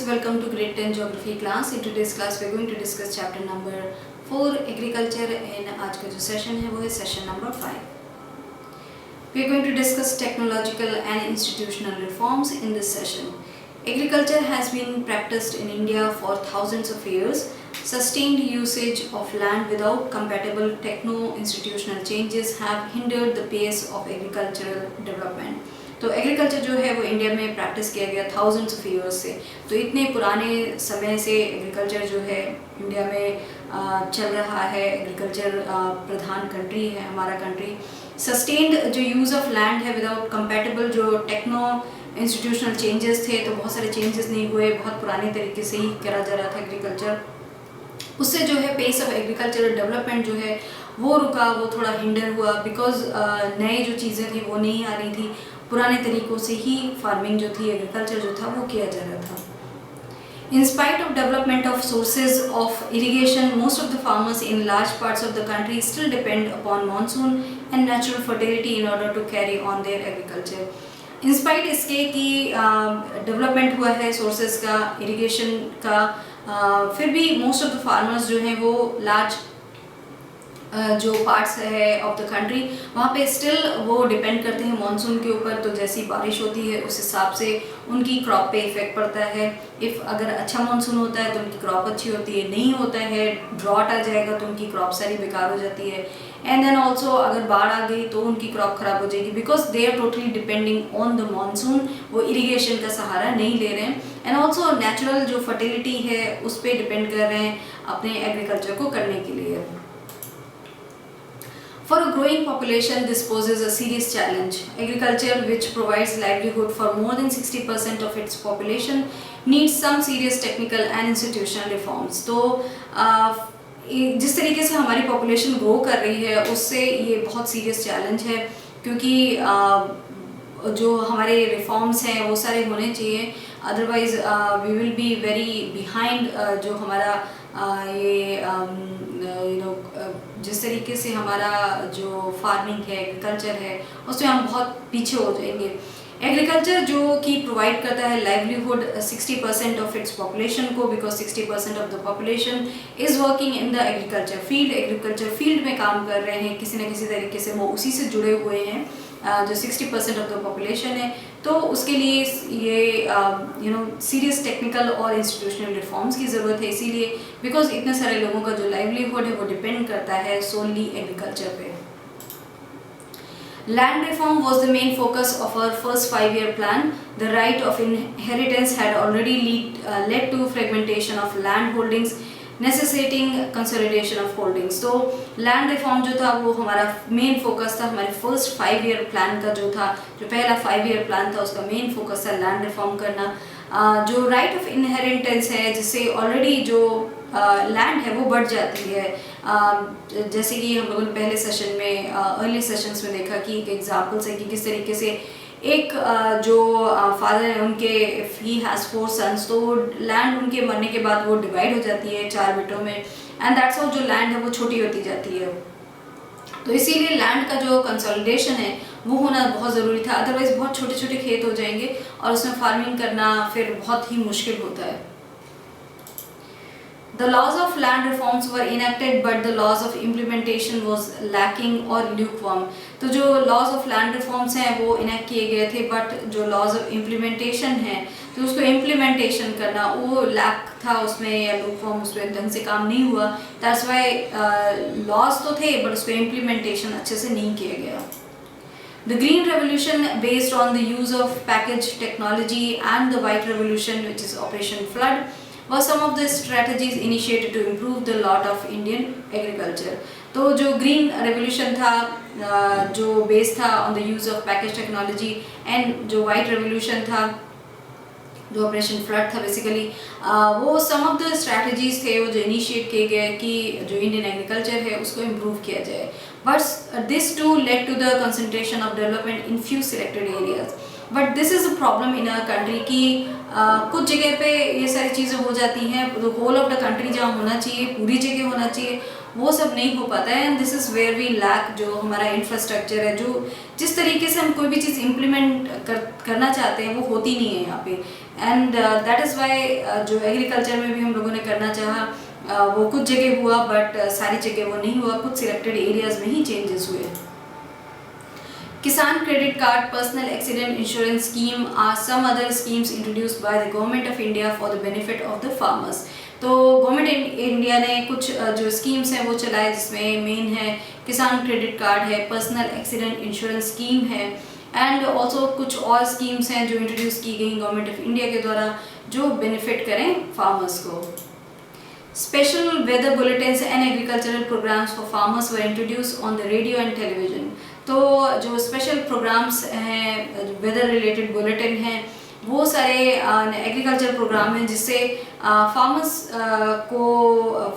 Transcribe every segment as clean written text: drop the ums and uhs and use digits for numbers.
students, welcome to grade 10 geography class. In today's class we are going to discuss chapter number 4 agriculture and आज का जो session है वो है session number 5. We are going to discuss technological and institutional reforms in this session. Agriculture has been practiced in India for thousands of years. Sustained usage of land without compatible techno-institutional changes have hindered the pace of agricultural development. तो agriculture जो है वो India में practice किया गया thousands of years से. तो इतने पुराने समय से एग्रीकल्चर जो है इंडिया में चल रहा है. एग्रीकल्चर प्रधान कंट्री है हमारा कंट्री. सस्टेन्ड जो यूज़ ऑफ लैंड है विदाउट कंपैटिबल जो टेक्नो इंस्टीट्यूशनल चेंजेस थे तो बहुत सारे चेंजेस नहीं हुए. बहुत पुराने तरीके से ही करा जा रहा था एग्रीकल्चर. उससे जो है पेस ऑफ एग्रीकल्चरल डेवलपमेंट जो है वो रुका, वो थोड़ा हिंडर हुआ बिकॉज नए जो चीज़ें थी वो नहीं आ रही थी. पुराने तरीक़ों से ही फार्मिंग जो थी एग्रीकल्चर जो था वो किया जा रहा था. In spite of development of sources of irrigation, most of the farmers in large parts of the country still depend upon monsoon and natural fertility in order to carry on their agriculture. In spite इसके कि development हुआ है sources का, irrigation का, फिर भी most of the farmers जो हैं वो लार्ज जो पार्ट्स है ऑफ द कंट्री वहाँ पे स्टिल वो डिपेंड करते हैं मॉनसून के ऊपर. तो जैसी बारिश होती है उस हिसाब से उनकी क्रॉप पे इफेक्ट पड़ता है. इफ़ अगर अच्छा मॉनसून होता है तो उनकी क्रॉप अच्छी होती है, नहीं होता है ड्रॉट आ जाएगा तो उनकी क्रॉप सारी बेकार हो जाती है. एंड देन ऑल्सो अगर बाढ़ आ गई तो उनकी क्रॉप ख़राब हो जाएगी because they are totally depending on the monsoon. वो इरीगेशन का सहारा नहीं ले रहे हैं. एंड ऑल्सो नेचुरल जो फर्टिलिटी है उस पर डिपेंड कर रहे हैं अपने एग्रीकल्चर को करने के लिए. For a growing population, this poses a serious challenge. Agriculture, which provides livelihood for more than 60% of its population, needs some serious technical and institutional reforms. तो जिस तरीके से हमारी population grow कर रही है उससे ये बहुत serious challenge है क्योंकि जो हमारे reforms हैं वो सारे होने चाहिए. Otherwise, we will be very behind जो हमारा जिस तरीके से हमारा जो फार्मिंग है एग्रीकल्चर है उसमें हम बहुत पीछे हो जाएंगे. एग्रीकल्चर जो कि प्रोवाइड करता है लाइवलीहुड 60% ऑफ इट्स पॉपुलेशन को because 60% of the population is working in the agriculture field. Agriculture field में काम कर रहे हैं किसी न किसी तरीके से, वो उसी से जुड़े हुए हैं जो 60% ऑफ द पॉपुलेशन है. तो उसके लिए ये सीरियस टेक्निकल और इंस्टीट्यूशनल रिफॉर्म्स की ज़रूरत है. इसीलिए बिकॉज इतने सारे लोगों का जो लाइवलीहुड है वो डिपेंड करता है सोनली एग्रीकल्चर पे. Land reform was the main focus of our first 5-year plan. The right of inheritance had already led to fragmentation of land holdings, necessitating consolidation of holdings. तो land reform जो था वो हमारा main focus था. हमारे first 5-year plan का जो था, जो पहला 5-year plan था उसका main focus था land reform करना. जो right of inheritance है जिससे already जो लैंड है वो बढ़ जाती है. जैसे कि हम लोगों ने पहले सेशन में अर्ली सेशंस में देखा कि एक एग्जांपल्स है कि किस तरीके से एक जो फादर है उनके ही हैज़ 4 सन्स तो लैंड उनके मरने के बाद वो डिवाइड हो जाती है 4 बेटों में. एंड दैट्स हाउ जो लैंड है वो छोटी होती जाती है. तो इसीलिए लैंड का जो कंसोलिडेशन है वो होना बहुत ज़रूरी था. अदरवाइज़ बहुत छोटे छोटे खेत हो जाएंगे और उसमें फार्मिंग करना फिर बहुत ही मुश्किल होता है. The laws of land reforms were enacted, but the laws of implementation was lacking or lukewarm. तो जो laws of land reforms हैं वो enact किए गए थे, but जो laws of implementation हैं तो उसको implementation करना वो lack था उसमें या lukewarm उसमें ढंग से काम नहीं हुआ. That's why laws तो थे but उसको implementation अच्छे से नहीं किया गया. The Green Revolution, based on the use of package technology, and the White Revolution, which is Operation Flood, were some of the strategies initiated to improve the lot of Indian agriculture. तो जो green revolution था जो base था on the use of package technology and जो white revolution था जो operation flood था basically वो सम ऑफ द स्ट्रैटेजीज थे वो जो इनिशिएट किए गए कि जो इंडियन एग्रीकल्चर है उसको इम्प्रूव किया जाए. But this too led to the concentration of development in few selected areas. But this is a problem in our country कि कुछ जगह पे ये सारी चीज़ें हो जाती हैं, the whole of the country जहाँ होना चाहिए, पूरी जगह होना चाहिए, वो सब नहीं हो पाता है। And this is where we lack जो हमारा इंफ्रास्ट्रक्चर है, जो जिस तरीके से हम कोई भी चीज़ इम्प्लीमेंट करना चाहते हैं वो होती नहीं है यहाँ पे। एंड दैट इज़ वाई जो एग्रीकल्चर में भी हम लोगों ने करना चाहा वो कुछ जगह हुआ, बट सारी जगह वो नहीं हुआ, कुछ सिलेक्टेड एरियाज़ में ही चेंजेस हुए। Kisan Credit Card, Personal Accident Insurance Scheme are some other schemes introduced by the Government of India for the benefit of the farmers. तो गवर्नमेंट इंडिया ने कुछ जो स्कीम्स हैं वो चलाए, जिसमें मेन है किसान क्रेडिट कार्ड है, पर्सनल एक्सीडेंट इंश्योरेंस स्कीम है, एंड ऑल्सो कुछ और स्कीम्स हैं जो इंट्रोड्यूस की गई गवर्नमेंट ऑफ इंडिया के द्वारा जो बेनिफिट करें फार्मर्स को। Special weather bulletins and agricultural programs for farmers were introduced on the radio and television. तो जो स्पेशल प्रोग्राम्स हैं, वेदर रिलेटेड बुलेटिन हैं, वो सारे एग्रीकल्चर प्रोग्राम हैं जिससे फार्मर्स को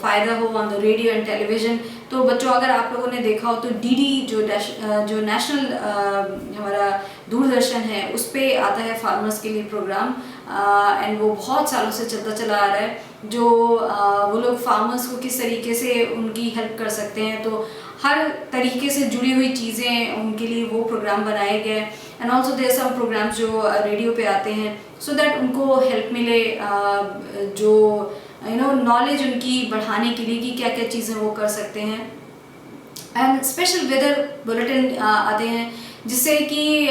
फ़ायदा हो on the radio and television. तो बच्चों, अगर आप लोगों ने देखा हो तो डीडी जो नेशनल हमारा दूरदर्शन है, उस पर आता है फार्मर्स के लिए प्रोग्राम, एंड वो बहुत सालों से चलता चला आ रहा है, जो वो लोग फार्मर्स को किस तरीके से उनकी हेल्प कर सकते हैं। तो हर तरीके से जुड़ी हुई चीज़ें उनके लिए वो प्रोग्राम बनाए गए। And also there some programmes जो रेडियो पे आते हैं सो दैट उनको हेल्प मिले, जो नॉलेज उनकी बढ़ाने के लिए कि क्या क्या चीज़ें वो कर सकते हैं। एंड स्पेशल वेदर बुलेटिन आते हैं जिससे कि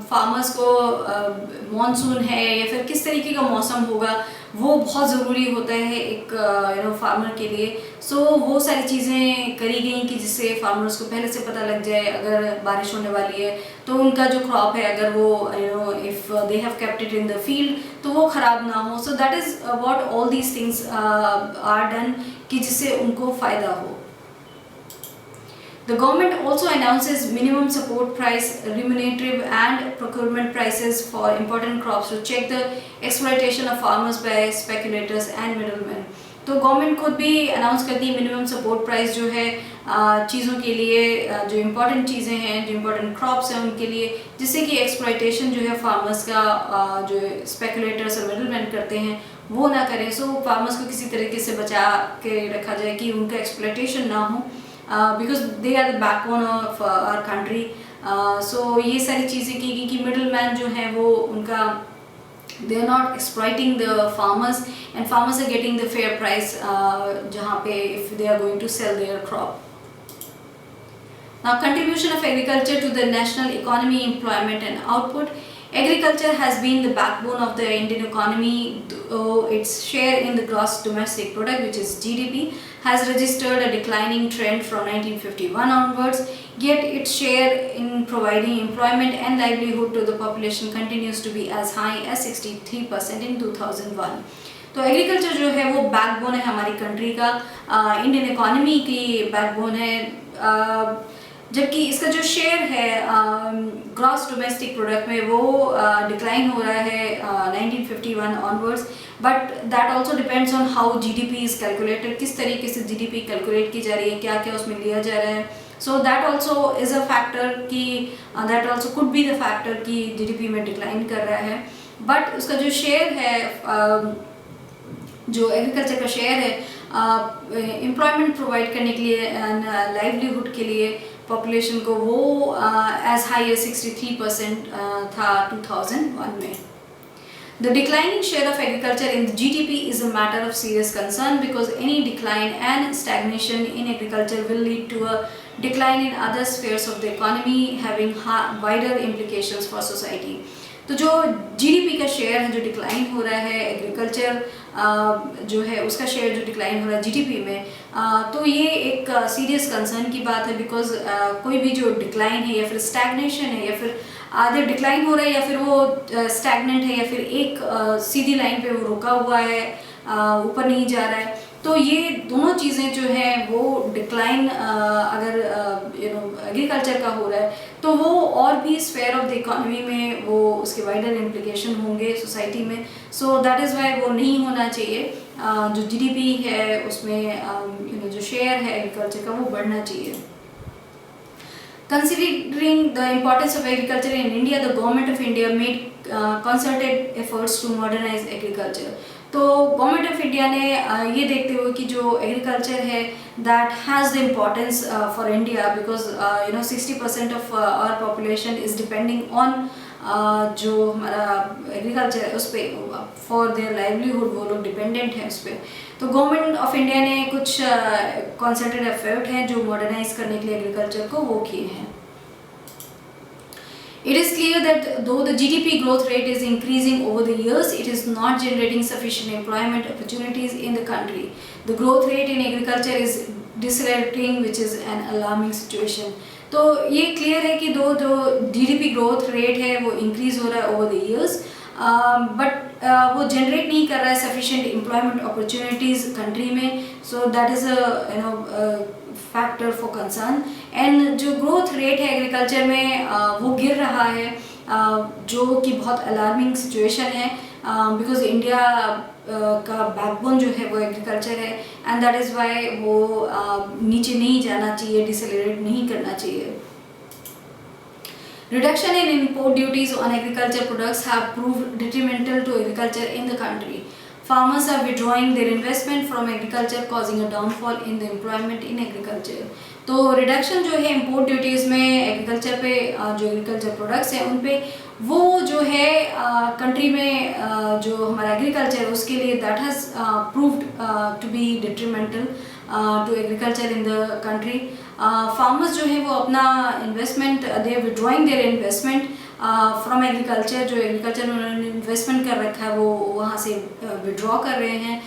फार्मर्स को मॉनसून है या फिर किस तरीके का मौसम होगा वो बहुत ज़रूरी होता है एक फार्मर के लिए। सो वो सारी चीज़ें करी गई कि जिससे फार्मर्स को पहले से पता लग जाए अगर बारिश होने वाली है तो उनका जो क्रॉप है, अगर वो if they have kept it in the field तो वो ख़राब ना हो। So that is what all these things are done कि जिससे उनको फ़ायदा हो। The government also announces minimum support price, remunerative and procurement prices for important crops to check the exploitation of farmers by speculators and middlemen. तो government खुद भी announce करती है मिनिमम सपोर्ट प्राइस जो है चीज़ों के लिए, जो इम्पोर्टेंट चीज़ें हैं, जो इम्पोर्टेंट क्रॉप्स हैं उनके लिए, जिससे कि एक्सप्लॉयटेशन जो है फार्मर्स का जो स्पेकुलेटर्स और मिडलमैन करते हैं वो ना करें। सो फार्मर्स को किसी तरीके से बचा के रखा जाए कि उनका एक्सप्लॉयटेशन ना हो, because they are the backbone of our country. So ये सारी चीज़ें की गई कि मिडल मैन जो है वो उनका they are not exploiting the farmers and farmers are getting the fair price जहाँ पे if they are going to sell their crop. Now, contribution of agriculture to the national economy, employment and output. Agriculture has been the backbone of the Indian economy, though its share in the gross domestic product, which is GDP, has registered a declining trend from 1951 onwards, yet its share in providing employment and livelihood to the population continues to be as high as 63% in 2001. तो agriculture जो है वो backbone है हमारी country का, Indian economy की backbone है, जबकि इसका जो शेयर है ग्रॉस डोमेस्टिक प्रोडक्ट में वो डिक्लाइन हो रहा है 1951 onwards, but that also depends on how GDP is calculated, किस तरीके से जीडीपी कैलकुलेट की जा रही है, क्या क्या उसमें लिया जा रहा है। So that also is a factor कि that also could be the factor कि जीडीपी में डिक्लाइन कर रहा है। बट उसका जो शेयर है, जो एग्रीकल्चर का शेयर है एम्प्लॉयमेंट प्रोवाइड करने के लिए एंड लाइवलीहुड के लिए पॉपुलेशन को, वो एज हाई एज 63% था 2001 में। The declining share of agriculture in the GDP is a matter of serious concern because any decline and stagnation in agriculture will lead to a decline in other spheres of the economy, having wider implications for society. तो जो GDP का share है जो decline हो रहा है, agriculture जो है उसका शेयर जो डिक्लाइन हो रहा है जीडीपी में, तो ये एक सीरियस कंसर्न की बात है, बिकॉज कोई भी जो डिक्लाइन है या फिर स्टैग्नेशन है या फिर आधे डिक्लाइन हो रहा है या फिर वो स्टैग्नेंट है या फिर एक सीधी लाइन पे वो रुका हुआ है, ऊपर नहीं जा रहा है, तो ये दोनों चीज़ें जो हैं वो डिक्लाइन अगर एग्रीकल्चर का हो रहा है तो वो और भी स्फेयर ऑफ द इकोनॉमी में वो उसके वाइडर इम्प्लिकेशन होंगे सोसाइटी में। सो दैट इज़ वाई वो नहीं होना चाहिए, जो जीडीपी है उसमें जो शेयर है एग्रीकल्चर का वो बढ़ना चाहिए। Considering the importance of agriculture in India, the government of India made concerted efforts to modernize agriculture. तो गवर्नमेंट ऑफ इंडिया ने ये देखते हुए कि जो एग्रीकल्चर है that has the importance for India, because 60% of our population is depending on जो हमारा एग्रीकल्चर है उस पर, फॉर देयर लाइवलीहुड वो लोग डिपेंडेंट हैं उस पर. तो गवर्नमेंट ऑफ इंडिया ने कुछ कॉन्सर्टेड एफर्ट हैं जो मॉडर्नाइज करने के लिए एग्रीकल्चर को वो किए हैं. It is clear that though the GDP growth rate is increasing over the years, it is not generating sufficient employment opportunities in the country. The growth rate in agriculture is decelerating, which is an alarming situation. तो ये clear है कि जो GDP growth rate है वो increase हो रहा है over the years, but वो generate नहीं कर रहा है sufficient employment opportunities country में. So that is a factor for concern. And जो ग्रोथ रेट है एग्रीकल्चर में वो गिर रहा है, जो कि बहुत अलार्मिंग सिचुएशन है, बिकॉज इंडिया का बैकबोन जो है वो एग्रीकल्चर है, एंड दैट इज़ वाई वो नीचे नहीं जाना चाहिए, डिसेलरेट नहीं करना चाहिए. Reduction in import duties on agriculture products have proved detrimental to agriculture in the country. Farmers are withdrawing their investment from agriculture, causing a downfall in the employment in agriculture. तो reduction जो है import duties में agriculture पे, जो agriculture products हैं उन पे, वो जो है कंट्री में जो हमारा एग्रीकल्चर है उसके लिए that has proved to be detrimental to agriculture in the country. Farmers जो है वो अपना investment, they are withdrawing their investment from agriculture. जो एग्रीकल्चर में उन्होंने इन्वेस्टमेंट कर रखा है वो वहाँ से विड्रॉ कर रहे हैं,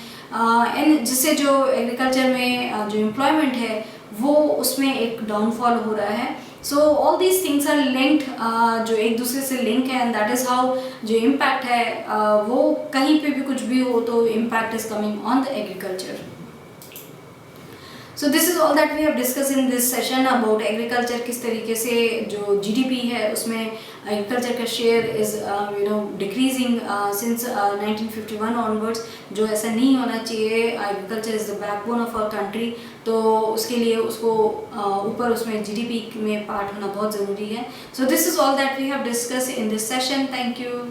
एंड जिससे जो एग्रीकल्चर में जो एम्प्लॉयमेंट है वो उसमें एक डाउनफॉल हो रहा है. So all these things are linked, जो एक दूसरे से लिंक है, एंड दैट इज़ हाउ जो इम्पैक्ट है वो कहीं पे भी कुछ भी हो तो impact is coming on the agriculture. So this is all that we have discussed in this session about agriculture. किस तरीके से जो GDP है उसमें agriculture का share is decreasing since 1951 onwards. जो ऐसा नहीं होना चाहिए. Agriculture is the backbone of our country. तो उसके लिए उसको ऊपर उसमें GDP में पार्ट होना बहुत ज़रूरी है. So this is all that we have discussed in this session. Thank you.